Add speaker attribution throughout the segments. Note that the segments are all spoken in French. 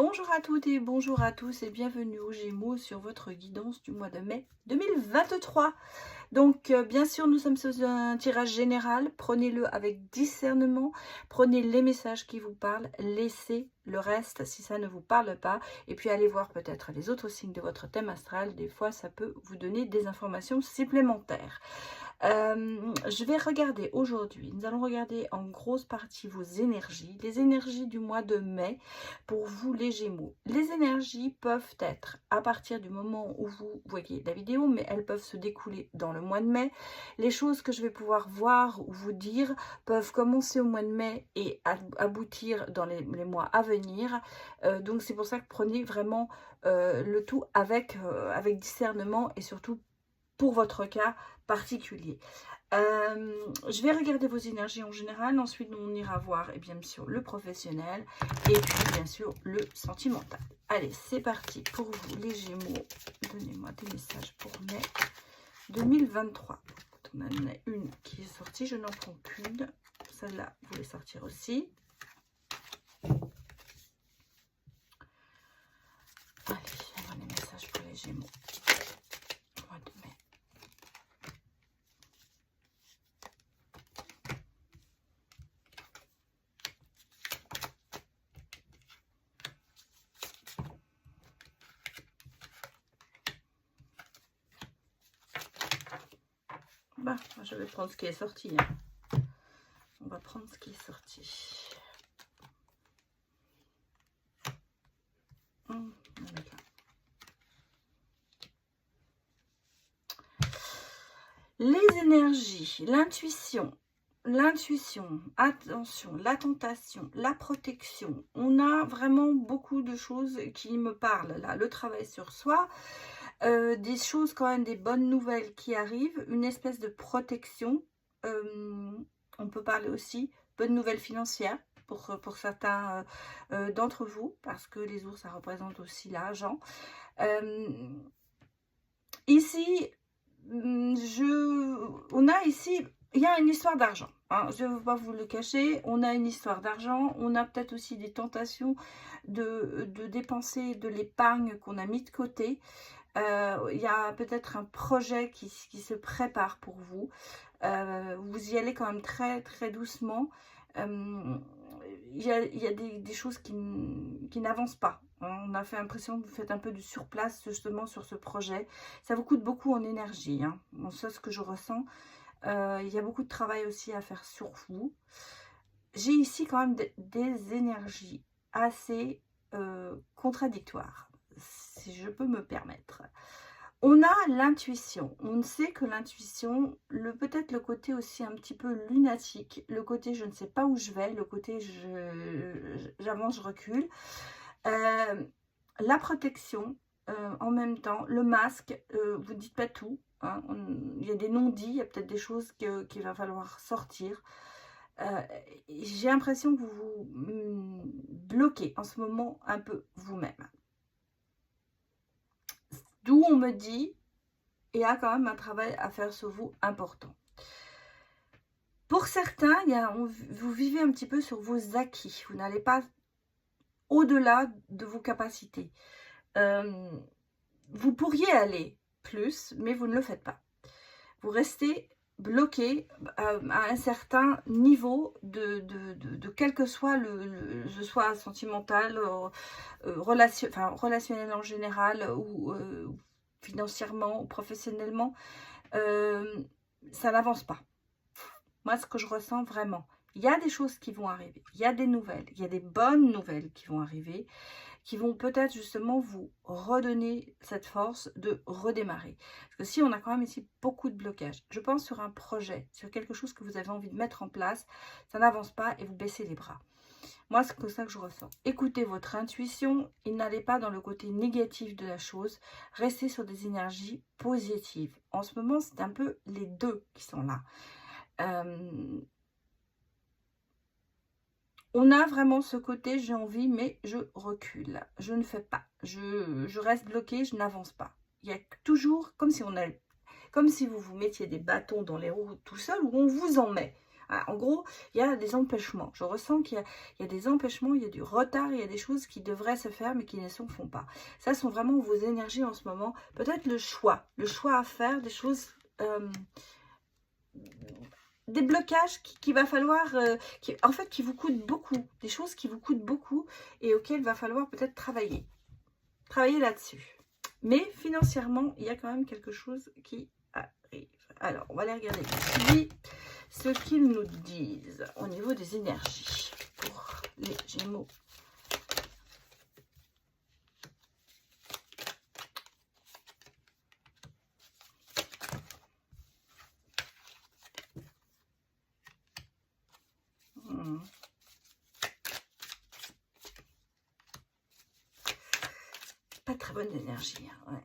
Speaker 1: Bonjour à toutes et bonjour à tous et bienvenue aux Gémeaux sur votre guidance du mois de mai 2023. Donc bien sûr nous sommes sur un tirage général, prenez-le avec discernement, prenez les messages qui vous parlent, laissez le reste si ça ne vous parle pas et puis allez voir peut-être les autres signes de votre thème astral, des fois ça peut vous donner des informations supplémentaires. Je vais regarder aujourd'hui, nous allons regarder en grosse partie vos énergies, les énergies du mois de mai pour vous les Gémeaux. Les énergies peuvent être à partir du moment où vous voyez la vidéo, mais elles peuvent se découler dans le mois de mai. Les choses que je vais pouvoir voir ou vous dire peuvent commencer au mois de mai et aboutir dans les mois à venir. Donc c'est pour ça que prenez vraiment le tout avec discernement et surtout pour votre cas particulier. Je vais regarder vos énergies en général, ensuite on ira voir bien sûr le professionnel et puis bien sûr le sentimental. Allez, c'est parti pour vous les Gémeaux. Donnez-moi des messages pour mai 2023. On en a une qui est sortie, je n'en prends qu'une. Celle-là, vous voulez sortir aussi. Allez, on va des messages pour les Gémeaux. Mois de mai. Bah, je vais prendre ce qui est sorti. Hein. On va prendre ce qui est sorti. Les énergies, l'intuition, attention, la tentation, la protection. On a vraiment beaucoup de choses qui me parlent là. Le travail sur soi, des choses quand même, des bonnes nouvelles qui arrivent, une espèce de protection. On peut parler aussi bonnes nouvelles financières pour certains d'entre vous, parce que les ours, ça représente aussi l'argent. Ici, on a ici, il y a une histoire d'argent. Hein, je ne veux pas vous le cacher, on a une histoire d'argent, on a peut-être aussi des tentations de dépenser de l'épargne qu'on a mis de côté. Il y a peut-être un projet qui se prépare pour vous. Vous y allez quand même très très doucement. Il y a des choses qui n'avancent pas. On a fait l'impression que vous faites un peu du surplace justement sur ce projet. Ça vous coûte beaucoup en énergie. Hein. Bon, ça, ce que je ressens. Il y a beaucoup de travail aussi à faire sur vous. J'ai ici quand même des énergies assez contradictoires, si je peux me permettre. On a l'intuition. On sait que l'intuition, peut-être le côté aussi un petit peu lunatique, le côté je ne sais pas où je vais, le côté j'avance, je recule. La protection, en même temps, le masque, vous ne dites pas tout. Hein, il y a des non-dits, il y a peut-être des choses qu'il va falloir sortir. J'ai l'impression que vous vous bloquez en ce moment un peu vous-même. D'où on me dit, il y a quand même un travail à faire sur vous important. Pour certains, vous vivez un petit peu sur vos acquis. Vous n'allez pas au-delà de vos capacités. Vous pourriez aller plus, mais vous ne le faites pas. Vous restez bloqué à un certain niveau de quel que soit soit sentimental, relationnel en général, ou financièrement, ou professionnellement, ça n'avance pas. Moi, ce que je ressens vraiment, il y a des choses qui vont arriver, il y a des nouvelles, il y a des bonnes nouvelles qui vont arriver, qui vont peut-être justement vous redonner cette force de redémarrer. Parce que si on a quand même ici beaucoup de blocages, je pense sur un projet, sur quelque chose que vous avez envie de mettre en place, ça n'avance pas et vous baissez les bras. Moi, c'est comme ça que je ressens. Écoutez votre intuition et n'allez pas dans le côté négatif de la chose. Restez sur des énergies positives. En ce moment, c'est un peu les deux qui sont là. On a vraiment ce côté, j'ai envie, mais je recule. Je ne fais pas. Je reste bloquée, je n'avance pas. Il y a toujours, comme si vous vous mettiez des bâtons dans les roues tout seul, ou on vous en met. Ah, en gros, il y a des empêchements. Je ressens qu'il y a des empêchements, il y a du retard, il y a des choses qui devraient se faire mais qui ne se font pas. Ça sont vraiment vos énergies en ce moment. Peut-être le choix à faire, des choses... des blocages qu'il va falloir, en fait, qui vous coûtent beaucoup, des choses qui vous coûtent beaucoup et auxquelles il va falloir peut-être travailler là-dessus. Mais financièrement, il y a quand même quelque chose qui arrive. Alors, on va aller regarder ici ce qu'ils nous disent au niveau des énergies pour les Gémeaux. Pas très bonne énergie, hein, ouais.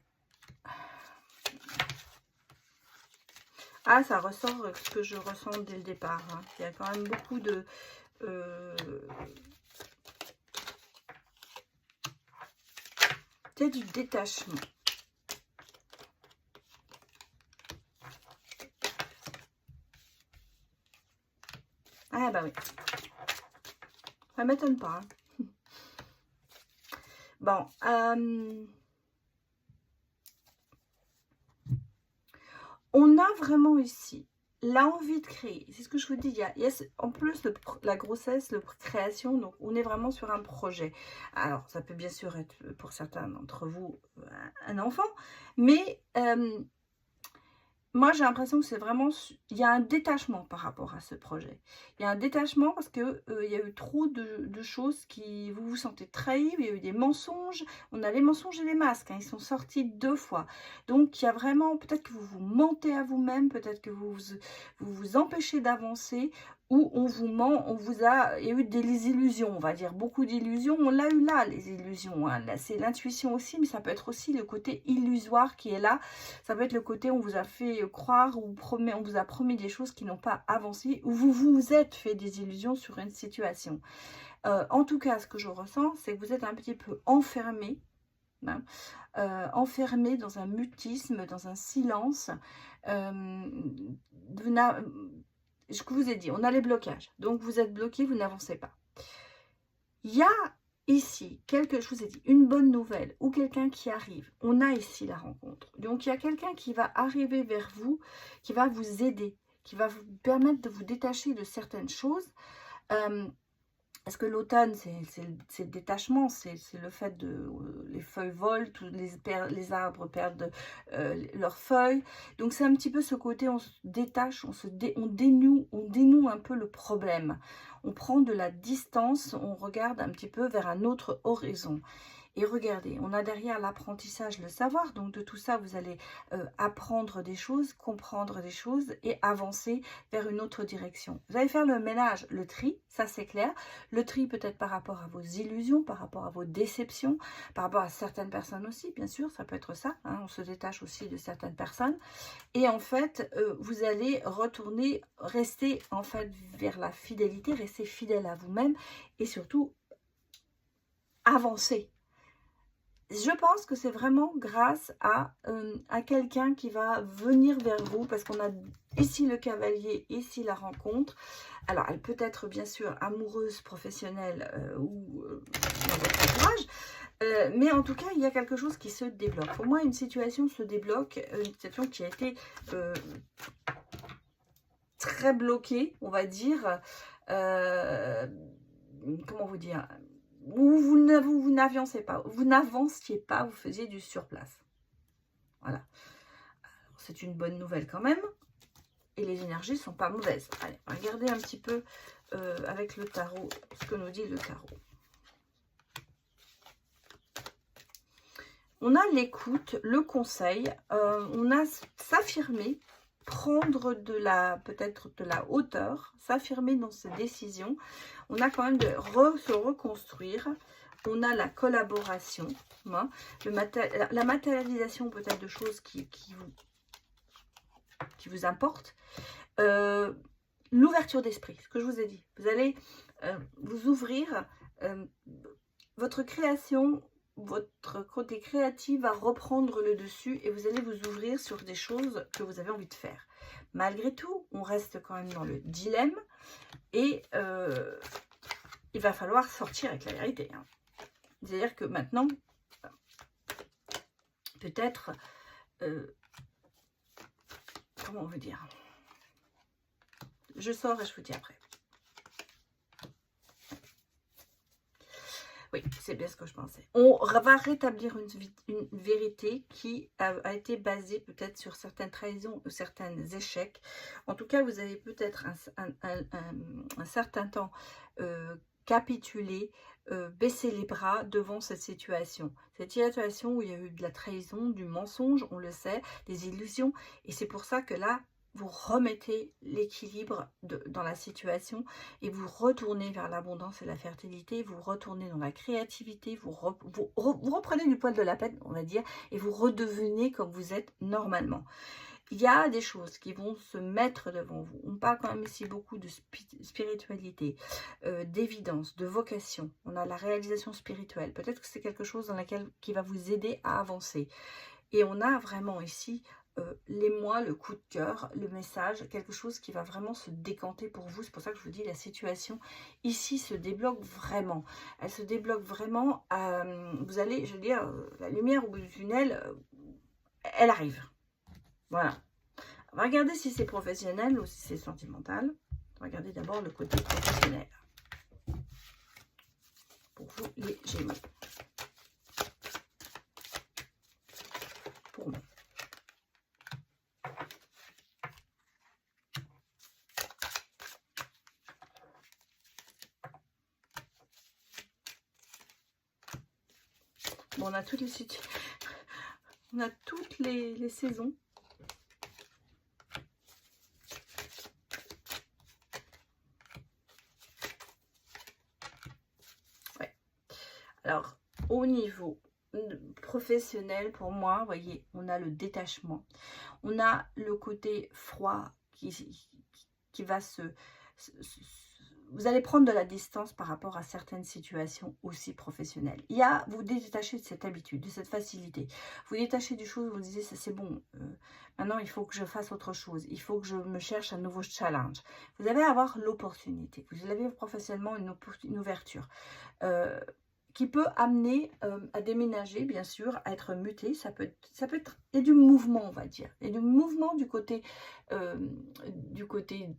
Speaker 1: Ah, ça ressort ce que je ressens dès le départ. Hein. Il y a quand même beaucoup de... peut-être du détachement. Ah bah oui. Ça m'étonne pas. Hein. Bon. On a vraiment ici l'envie de créer. C'est ce que je vous dis. Il y a en plus la grossesse, la création. Donc, on est vraiment sur un projet. Alors, ça peut bien sûr être pour certains d'entre vous un enfant. Mais moi, j'ai l'impression que c'est vraiment... il y a un détachement par rapport à ce projet. Il y a un détachement parce que il y a eu trop de choses qui... Vous vous sentez trahi, il y a eu des mensonges. On a les mensonges et les masques. Hein, ils sont sortis 2 fois. Donc, il y a vraiment... Peut-être que vous vous mentez à vous-même. Peut-être que vous empêchez d'avancer. Ou on vous ment, il y a eu des illusions, on va dire, beaucoup d'illusions. On l'a eu là, les illusions. Hein. Là, c'est l'intuition aussi, mais ça peut être aussi le côté illusoire qui est là. Ça peut être le côté où on vous a fait croire, ou on vous a promis des choses qui n'ont pas avancé, ou vous vous êtes fait des illusions sur une situation. En tout cas, ce que je ressens, c'est que vous êtes un petit peu enfermé. Hein, enfermé dans un mutisme, dans un silence. Ce que je vous ai dit, on a les blocages. Donc, vous êtes bloqué, vous n'avancez pas. Il y a ici, je vous ai dit, une bonne nouvelle ou quelqu'un qui arrive. On a ici la rencontre. Donc, il y a quelqu'un qui va arriver vers vous, qui va vous aider, qui va vous permettre de vous détacher de certaines choses. Parce que l'automne, c'est le détachement, c'est le fait de... les feuilles volent, les arbres perdent leurs feuilles. Donc, c'est un petit peu ce côté, on se détache, on dénoue un peu le problème. On prend de la distance, on regarde un petit peu vers un autre horizon. Et regardez, on a derrière l'apprentissage, le savoir. Donc, de tout ça, vous allez apprendre des choses, comprendre des choses et avancer vers une autre direction. Vous allez faire le ménage, le tri, ça c'est clair. Le tri peut-être par rapport à vos illusions, par rapport à vos déceptions, par rapport à certaines personnes aussi, bien sûr, ça peut être ça. Hein, on se détache aussi de certaines personnes. Et en fait, vous allez rester en fait vers la fidélité, rester fidèle à vous-même et surtout avancer. Je pense que c'est vraiment grâce à quelqu'un qui va venir vers vous, parce qu'on a ici le cavalier, ici la rencontre. Alors, elle peut être bien sûr amoureuse, professionnelle ou dans votre entourage, mais en tout cas, il y a quelque chose qui se débloque. Pour moi, une situation se débloque, une situation qui a été très bloquée, on va dire. Comment vous dire ? Vous n'avanciez pas, vous faisiez du surplace. Voilà. C'est une bonne nouvelle quand même. Et les énergies ne sont pas mauvaises. Allez, regardez un petit peu avec le tarot, ce que nous dit le tarot. On a l'écoute, le conseil, on a s'affirmer, prendre peut-être de la hauteur, s'affirmer dans ses décisions. On a quand même de se reconstruire. On a la collaboration, hein, la matérialisation peut-être de choses qui vous importent. L'ouverture d'esprit, ce que je vous ai dit. Vous allez vous ouvrir, votre création, votre côté créatif va reprendre le dessus et vous allez vous ouvrir sur des choses que vous avez envie de faire. Malgré tout, on reste quand même dans le dilemme. Et il va falloir sortir avec la vérité. Hein. C'est-à-dire que maintenant, peut-être, comment on veut dire? Je sors et je vous dis après. Oui, c'est bien ce que je pensais. On va rétablir une vérité qui a été basée peut-être sur certaines trahisons ou certains échecs. En tout cas, vous avez peut-être un certain temps capitulé, baissé les bras devant cette situation. Cette situation où il y a eu de la trahison, du mensonge, on le sait, des illusions. Et c'est pour ça que là, vous remettez l'équilibre dans la situation et vous retournez vers l'abondance et la fertilité, vous retournez dans la créativité, vous reprenez du poil de la bête, on va dire, et vous redevenez comme vous êtes normalement. Il y a des choses qui vont se mettre devant vous. On parle quand même ici beaucoup de spiritualité, d'évidence, de vocation. On a la réalisation spirituelle. Peut-être que c'est quelque chose qui va vous aider à avancer. Et on a vraiment ici l'émoi, le coup de cœur, le message, quelque chose qui va vraiment se décanter pour vous. C'est pour ça que je vous dis, la situation ici se débloque vraiment. Elle se débloque vraiment. Vous allez, je veux dire, la lumière au bout du tunnel, elle arrive. Voilà. On va regarder si c'est professionnel ou si c'est sentimental. On va regarder d'abord le côté professionnel. Pour vous, les Gémeaux. Pour moi. Bon, on a toutes les situations. On a toutes les saisons. Ouais. Alors, au niveau professionnel, pour moi, vous voyez, on a le détachement. On a le côté froid qui va vous allez prendre de la distance par rapport à certaines situations aussi professionnelles. Vous détachez de cette habitude, de cette facilité. Vous détachez du chose, vous vous disiez, ça c'est bon. Maintenant, il faut que je fasse autre chose. Il faut que je me cherche un nouveau challenge. Vous allez avoir l'opportunité. Vous avez professionnellement une ouverture. Qui peut amener à déménager, bien sûr, à être muté. Ça peut être, il y a du mouvement, on va dire. Il y a du mouvement du côté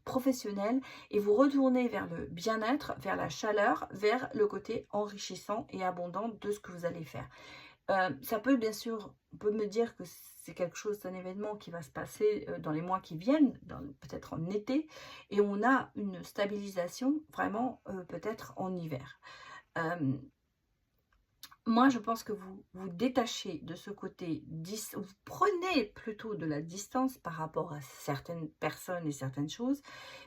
Speaker 1: professionnel et vous retournez vers le bien-être, vers la chaleur, vers le côté enrichissant et abondant de ce que vous allez faire. Ça peut, bien sûr, on peut me dire que c'est quelque chose, d'un événement qui va se passer dans les mois qui viennent, peut-être en été, et on a une stabilisation vraiment peut-être en hiver. Moi, je pense que vous vous détachez de ce côté, vous prenez plutôt de la distance par rapport à certaines personnes et certaines choses,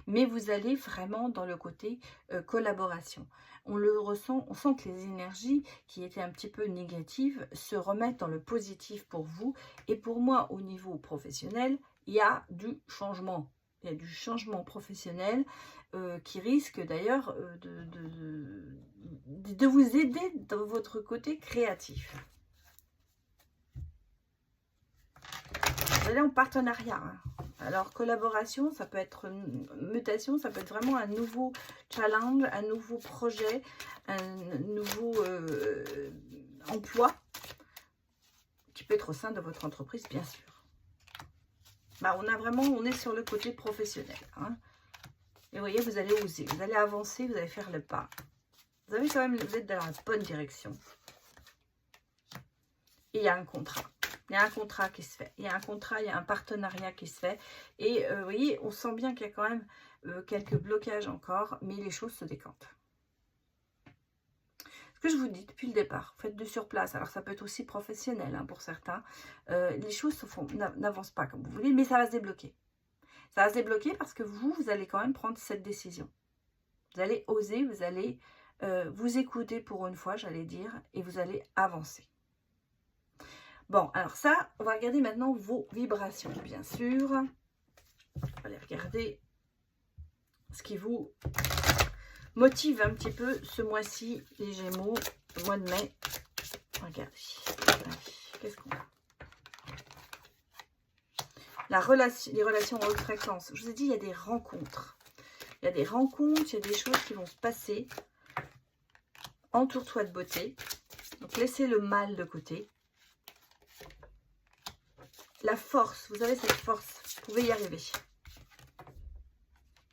Speaker 1: mais vous allez vraiment dans le côté collaboration. On le ressent, on sent que les énergies qui étaient un petit peu négatives se remettent dans le positif pour vous. Et pour moi, au niveau professionnel, il y a du changement. Il y a du changement professionnel qui risque d'ailleurs de vous aider dans votre côté créatif. Vous allez en partenariat. Hein. Alors, collaboration, ça peut être mutation, ça peut être vraiment un nouveau challenge, un nouveau projet, un nouveau emploi qui peut être au sein de votre entreprise, bien sûr. Bah, on est sur le côté professionnel. Hein. Et vous voyez, vous allez oser, vous allez avancer, vous allez faire le pas. Vous avez quand même, vous êtes dans la bonne direction. Et il y a un contrat. Il y a un contrat qui se fait. Il y a un contrat, il y a un partenariat qui se fait. Et vous voyez, on sent bien qu'il y a quand même quelques blocages encore, mais les choses se décantent. Ce que je vous dis depuis le départ, faites du surplace. Alors ça peut être aussi professionnel hein, pour certains. Les choses n'avancent pas comme vous voulez, mais ça va se débloquer. Ça va se débloquer parce que vous allez quand même prendre cette décision. Vous allez oser, vous allez vous écouter pour une fois, j'allais dire, et vous allez avancer. Bon, alors ça, on va regarder maintenant vos vibrations, bien sûr. On va aller regarder ce qui vous motive un petit peu ce mois-ci, les Gémeaux, le mois de mai. Regardez, qu'est-ce qu'on a? Les relations en haute fréquence. Je vous ai dit, il y a des rencontres. Il y a des rencontres, il y a des choses qui vont se passer. Entoure-toi de beauté. Donc, laissez le mal de côté. La force, vous avez cette force, vous pouvez y arriver.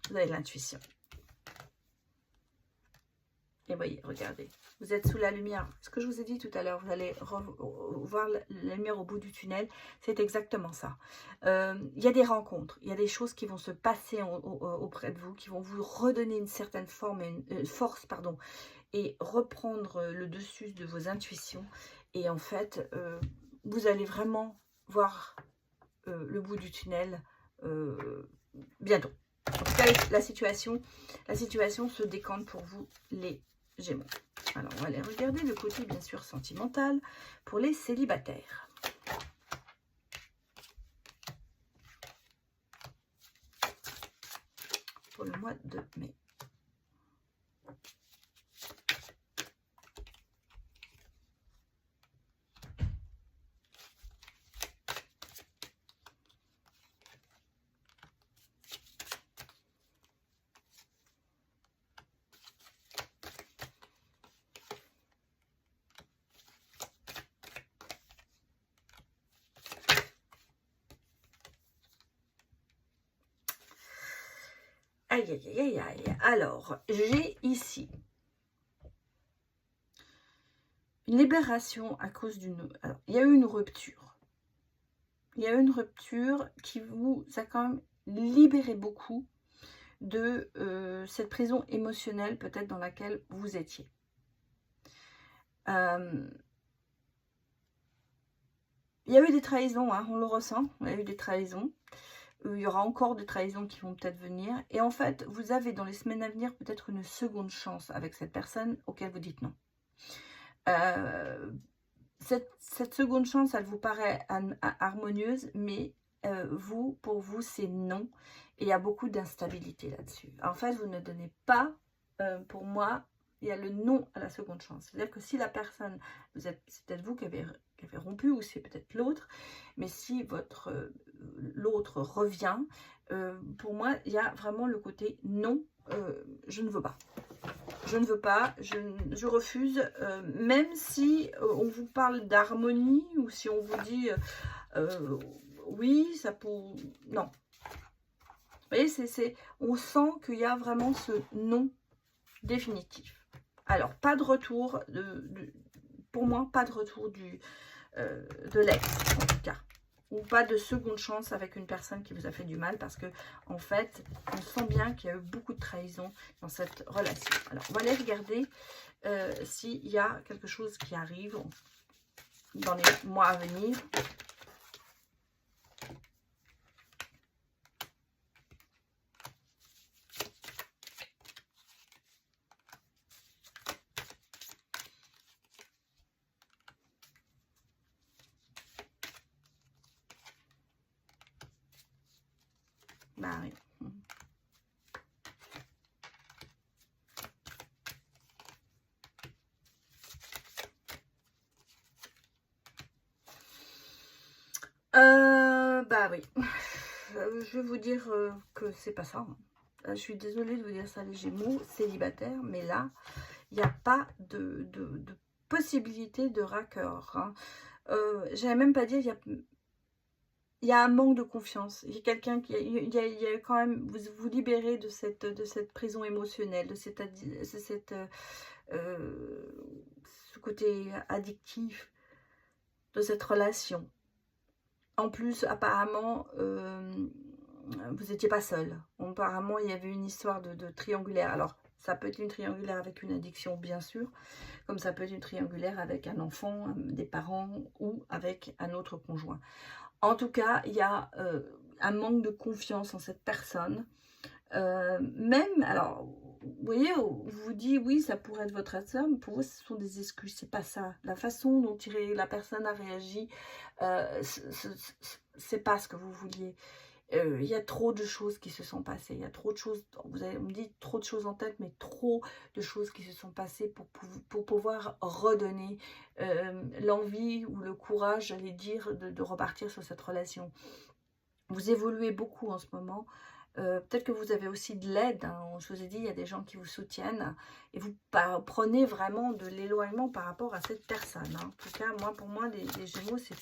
Speaker 1: Vous avez de l'intuition. Et voyez, regardez, vous êtes sous la lumière. Ce que je vous ai dit tout à l'heure, vous allez voir la lumière au bout du tunnel. C'est exactement ça. Il y a des rencontres, il y a des choses qui vont se passer auprès de vous, qui vont vous redonner une certaine forme, force, pardon, et reprendre le dessus de vos intuitions. Et en fait, vous allez vraiment voir le bout du tunnel bientôt. En tout cas, la situation se décante pour vous, les Gémeaux. Alors, on va aller regarder le côté, bien sûr, sentimental pour les célibataires. Pour le mois de mai. Aïe, aïe, aïe, aïe. Alors, j'ai ici une libération à cause d'une... Alors, il y a eu une rupture. Il y a eu une rupture qui vous a quand même libéré beaucoup de cette prison émotionnelle peut-être dans laquelle vous étiez. Il y a eu des trahisons, hein, on le ressent, il y a eu des trahisons. Il y aura encore des trahisons qui vont peut-être venir. Et en fait, vous avez dans les semaines à venir peut-être une seconde chance avec cette personne auquel vous dites non. Cette seconde chance, elle vous paraît harmonieuse, mais pour vous, c'est non. Et il y a beaucoup d'instabilité là-dessus. En fait, vous ne donnez pas, pour moi, il y a le non à la seconde chance. C'est-à-dire que si la personne, c'est peut-être vous qui avez rompu, ou c'est peut-être l'autre, mais si l'autre revient, pour moi, il y a vraiment le côté non, je ne veux pas. Je ne veux pas, je refuse, même si on vous parle d'harmonie, ou si on vous dit oui, ça peut... Non. Vous voyez, on sent qu'il y a vraiment ce non définitif. Alors, pas de retour, pour moi, pas de retour de l'ex, en tout cas. Ou pas de seconde chance avec une personne qui vous a fait du mal, parce que en fait, on sent bien qu'il y a eu beaucoup de trahison dans cette relation. Alors, on va aller regarder s'il y a quelque chose qui arrive dans les mois à venir. Bah oui. Bah oui. Je vais vous dire que c'est pas ça. Je suis désolée de vous dire ça, les Gémeaux célibataires, mais là, il n'y a pas de possibilité de raccord. Hein. J'allais même pas dire, il y a un manque de confiance. Il y a quelqu'un qui... Il y a quand même... Vous libérez de cette prison émotionnelle, de ce côté addictif de cette relation. En plus, apparemment, vous n'étiez pas seul. Apparemment, il y avait une histoire de triangulaire. Alors, ça peut être une triangulaire avec une addiction, bien sûr, comme ça peut être une triangulaire avec un enfant, des parents ou avec un autre conjoint. En tout cas, il y a un manque de confiance en cette personne. Même, alors, vous voyez, on vous dit, oui, ça pourrait être votre sœur, mais pour vous, ce sont des excuses, c'est pas ça. La façon dont la personne a réagi, c'est pas ce que vous vouliez. Il y a trop de choses qui se sont passées, il y a trop de choses, on me dit trop de choses en tête, mais trop de choses qui se sont passées pour pouvoir redonner l'envie ou le courage, j'allais dire, de repartir sur cette relation. Vous évoluez beaucoup en ce moment. Peut-être que vous avez aussi de l'aide, hein. Je vous ai dit, il y a des gens qui vous soutiennent. Et vous prenez vraiment de l'éloignement par rapport à cette personne, hein. En tout cas, moi, pour moi, les Gémeaux, c'est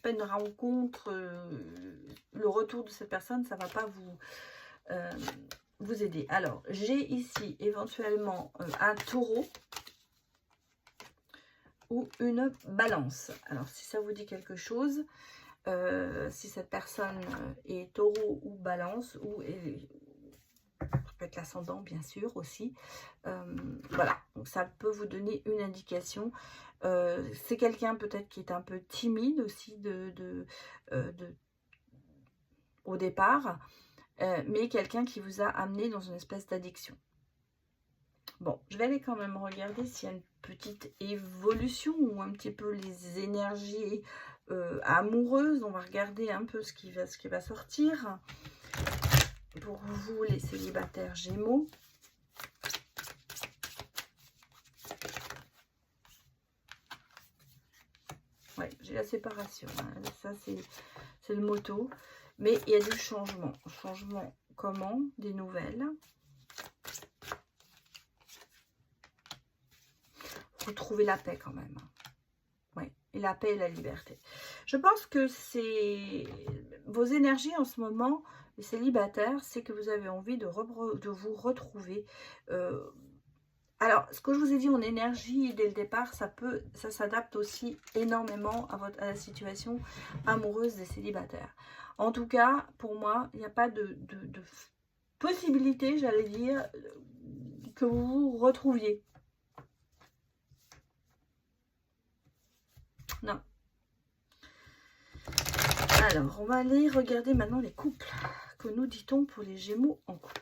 Speaker 1: pas une rencontre. Le retour de cette personne, ça ne va pas vous aider. Alors, j'ai ici éventuellement un taureau ou une balance. Alors, si ça vous dit quelque chose, si cette personne est taureau ou balance, ou ça peut être l'ascendant bien sûr aussi, voilà, donc ça peut vous donner une indication. C'est quelqu'un peut-être qui est un peu timide aussi au départ, mais quelqu'un qui vous a amené dans une espèce d'addiction. Bon, je vais aller quand même regarder s'il y a une petite évolution ou un petit peu les énergies amoureuses. On va regarder un peu ce qui va sortir pour vous, les célibataires Gémeaux. Ouais, j'ai la séparation, hein. Ça c'est le moto. Mais il y a du changement. Changement comment? Des nouvelles. Retrouver la paix quand même. Oui, et la paix et la liberté. Je pense que c'est vos énergies en ce moment, les célibataires, c'est que vous avez envie de vous retrouver. Alors, ce que je vous ai dit en énergie dès le départ, ça s'adapte aussi énormément à la situation amoureuse des célibataires. En tout cas, pour moi, il n'y a pas de possibilité, j'allais dire, que vous vous retrouviez. Non. Alors, on va aller regarder maintenant les couples. Que nous dit-on pour les Gémeaux en couple?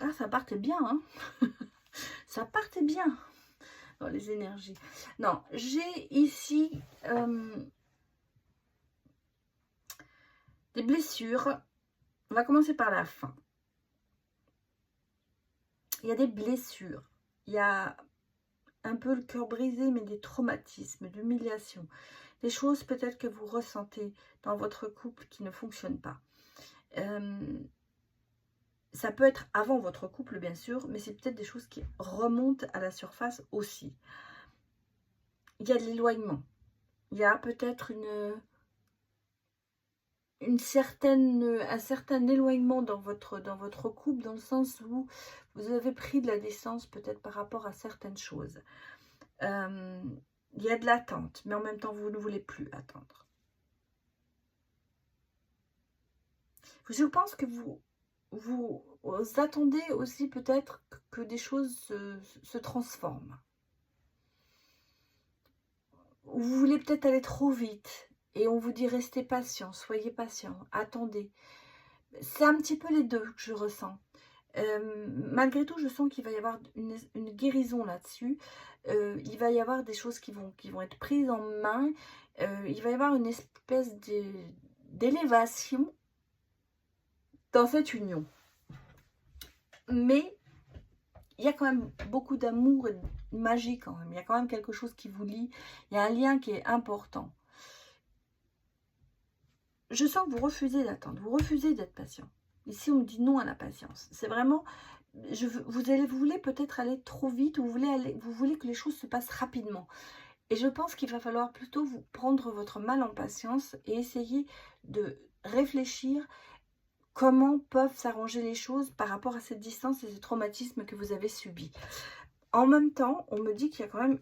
Speaker 1: Ah, ça partait bien, hein. Ça partait bien dans les énergies. Non, j'ai ici des blessures. On va commencer par la fin. Il y a des blessures. Il y a un peu le cœur brisé, mais des traumatismes, d'humiliation. Des choses peut-être que vous ressentez dans votre couple qui ne fonctionnent pas. Ça peut être avant votre couple, bien sûr, mais c'est peut-être des choses qui remontent à la surface aussi. Il y a de l'éloignement. Il y a peut-être un certain éloignement dans votre couple, dans le sens où vous avez pris de la distance peut-être par rapport à certaines choses. Il y a de l'attente, mais en même temps, vous ne voulez plus attendre. Je pense que vous attendez aussi peut-être que des choses se transforment. Vous voulez peut-être aller trop vite et on vous dit restez patient, soyez patient, attendez. C'est un petit peu les deux que je ressens. Malgré tout, je sens qu'il va y avoir une guérison là-dessus. Il va y avoir des choses qui vont être prises en main. Il va y avoir une espèce d'élévation dans cette union. Mais il y a quand même beaucoup d'amour et de magie quand même. Il y a quand même quelque chose qui vous lie. Il y a un lien qui est important. Je sens que vous refusez d'attendre. Vous refusez d'être patient. Ici, on me dit non à la patience. C'est vraiment... vous voulez peut-être aller trop vite. Ou vous voulez que les choses se passent rapidement. Et je pense qu'il va falloir plutôt vous prendre votre mal en patience. Et essayer de réfléchir comment peuvent s'arranger les choses par rapport à cette distance et ces traumatismes que vous avez subis. En même temps, on me dit qu'il y a quand même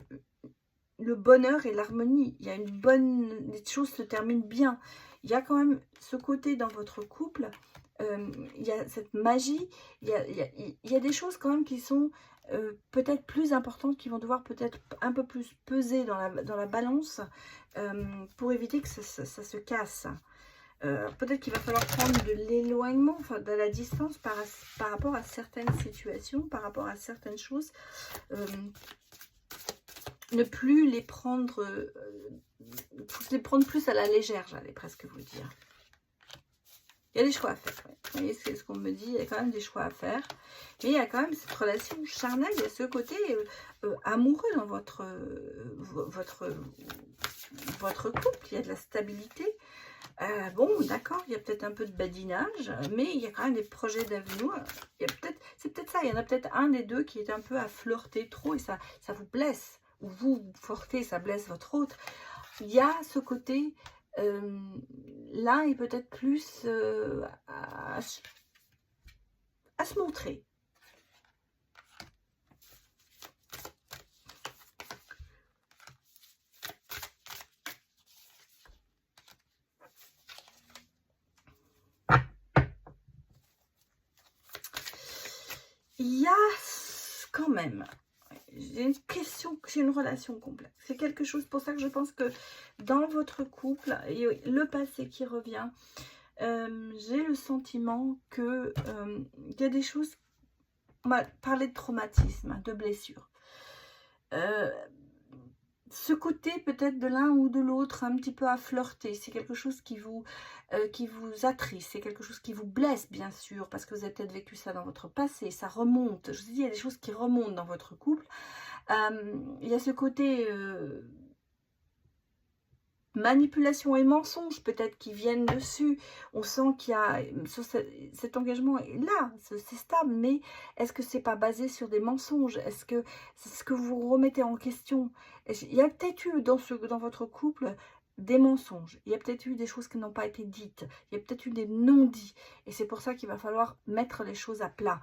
Speaker 1: le bonheur et l'harmonie. Il y a les choses se terminent bien. Il y a quand même ce côté dans votre couple il y a cette magie, il y a des choses quand même qui sont peut-être plus importantes, qui vont devoir peut-être un peu plus peser dans la balance pour éviter que ça se casse. Peut-être qu'il va falloir prendre de l'éloignement, enfin de la distance par rapport à certaines situations, par rapport à certaines choses. Ne plus les prendre, plus à la légère, j'allais presque vous dire. Il y a des choix à faire. Ouais. Vous voyez, c'est ce qu'on me dit, il y a quand même des choix à faire. Mais il y a quand même cette relation charnelle, il y a ce côté amoureux dans votre couple, il y a de la stabilité. Bon, d'accord, il y a peut-être un peu de badinage, mais il y a quand même des projets d'avenir. C'est peut-être ça, il y en a peut-être un des deux qui est un peu à flirter trop et ça vous blesse. Ou vous flirtez, ça blesse votre autre. Il y a ce côté, l'un est peut-être plus à se montrer. Il y a quand même, j'ai une question, j'ai une relation complexe. C'est quelque chose, pour ça que je pense que dans votre couple, le passé qui revient, j'ai le sentiment que il y a des choses, on m'a parlé de traumatisme, de blessures. Ce côté peut-être de l'un ou de l'autre un petit peu à flirter, c'est quelque chose qui vous attriste, c'est quelque chose qui vous blesse bien sûr, parce que vous avez peut-être vécu ça dans votre passé, ça remonte, je vous dis, il y a des choses qui remontent dans votre couple, il y a ce côté manipulation et mensonge peut-être qui viennent dessus. On sent qu'il y a cet engagement est là, c'est stable, mais est-ce que c'est pas basé sur des mensonges? Est-ce que c'est ce que vous remettez en question? Il y a peut-être eu dans votre couple des mensonges, il y a peut-être eu des choses qui n'ont pas été dites, il y a peut-être eu des non-dits, et c'est pour ça qu'il va falloir mettre les choses à plat.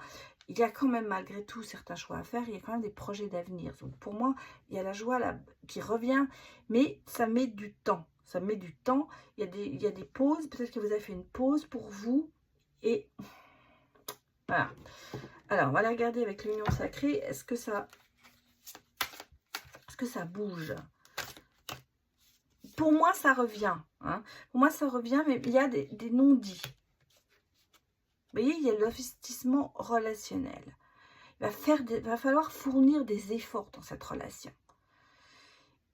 Speaker 1: Il y a quand même malgré tout certains choix à faire, il y a quand même des projets d'avenir. Donc pour moi, il y a la joie là qui revient, mais ça met du temps. Ça met du temps. Il y a des pauses. Peut-être que vous avez fait une pause pour vous. Et voilà. Alors, on va la regarder avec l'union sacrée. Est-ce que ça bouge? Pour moi, ça revient. Hein. Pour moi, ça revient, mais il y a des non-dits. Vous voyez, il y a l'investissement relationnel. Il va falloir fournir des efforts dans cette relation.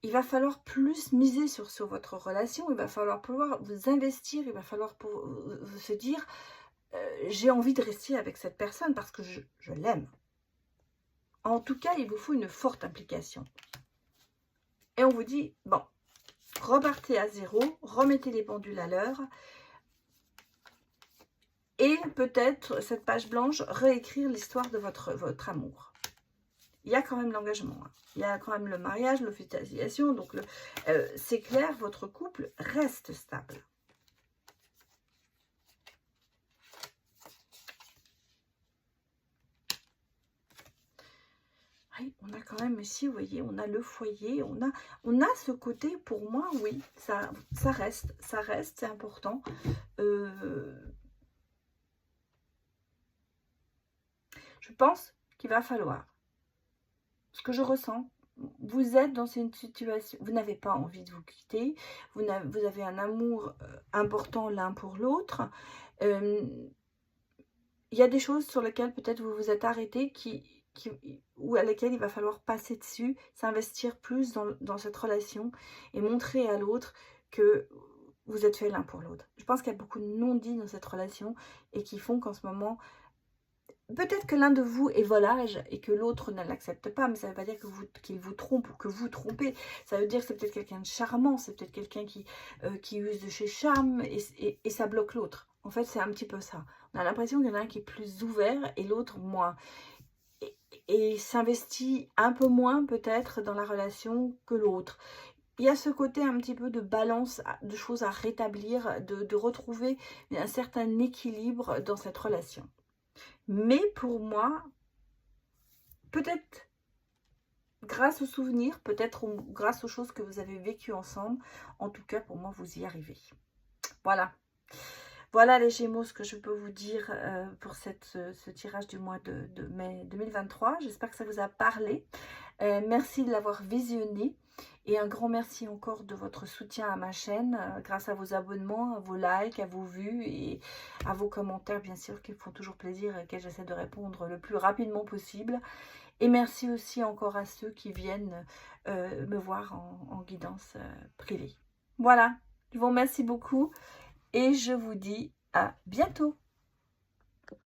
Speaker 1: Il va falloir plus miser sur votre relation, il va falloir pouvoir vous investir, il va falloir se dire j'ai envie de rester avec cette personne parce que je l'aime. En tout cas, il vous faut une forte implication. Et on vous dit, bon, repartez à zéro, remettez les pendules à l'heure et peut-être, cette page blanche, réécrire l'histoire de votre amour. Il y a quand même l'engagement, hein. Il y a quand même le mariage, l'officialisation, donc c'est clair, votre couple reste stable. Oui, on a quand même ici, vous voyez, on a le foyer, on a ce côté, pour moi, oui, ça reste, c'est important. Je pense qu'il va falloir, ce que je ressens, vous êtes dans une situation, vous n'avez pas envie de vous quitter, vous avez un amour important l'un pour l'autre. Il y a des choses sur lesquelles peut-être vous vous êtes arrêté ou à lesquelles il va falloir passer dessus, s'investir plus dans cette relation et montrer à l'autre que vous êtes fait l'un pour l'autre. Je pense qu'il y a beaucoup de non-dits dans cette relation et qui font qu'en ce moment, peut-être que l'un de vous est volage et que l'autre ne l'accepte pas, mais ça ne veut pas dire qu'il vous trompe ou que vous trompez. Ça veut dire que c'est peut-être quelqu'un de charmant, c'est peut-être quelqu'un qui use de chez charme et ça bloque l'autre. En fait, c'est un petit peu ça. On a l'impression qu'il y en a un qui est plus ouvert et l'autre moins. Et s'investit un peu moins peut-être dans la relation que l'autre. Il y a ce côté un petit peu de balance, de choses à rétablir, de retrouver un certain équilibre dans cette relation. Mais pour moi, peut-être grâce aux souvenirs, peut-être grâce aux choses que vous avez vécues ensemble, en tout cas pour moi vous y arrivez. Voilà. Voilà les Gémeaux, ce que je peux vous dire pour ce tirage du mois de mai 2023. J'espère que ça vous a parlé. Merci de l'avoir visionné. Et un grand merci encore de votre soutien à ma chaîne, grâce à vos abonnements, à vos likes, à vos vues et à vos commentaires, bien sûr, qui me font toujours plaisir et auxquels j'essaie de répondre le plus rapidement possible. Et merci aussi encore à ceux qui viennent me voir en guidance privée. Voilà, je vous remercie beaucoup et je vous dis à bientôt.